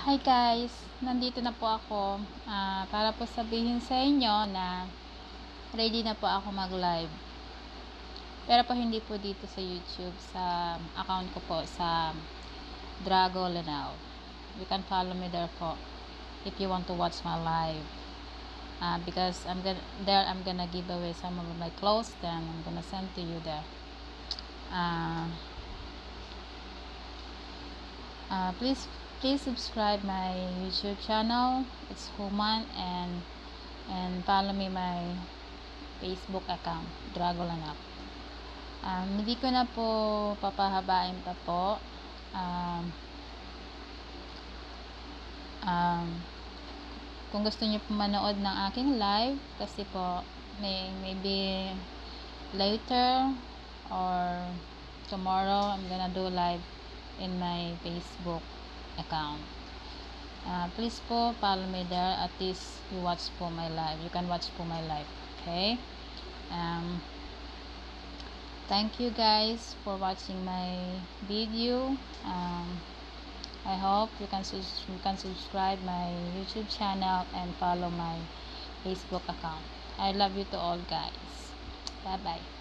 Hi guys, nandito na po ako para po sabihin sa inyo na ready na po ako mag-live. Pero po hindi po dito sa YouTube, sa account ko po sa Drago Lanao. You can follow me there po if you want to watch my live. Because I'm gonna give away some of my clothes, then I'm gonna send to you there. Please subscribe my YouTube channel. It's Human, and follow me my Facebook account, Drago Lanao. Hindi ko na po papahabain pa po. Kung gusto niyo po manood ng aking live, kasi po maybe later or tomorrow I'm gonna do live in my Facebook account. Please po follow me there. At least you watch po my live. You can watch po my live. Okay? Thank you guys for watching my video. I hope you can subscribe my YouTube channel and follow my Facebook account. I love you to all guys. Bye bye.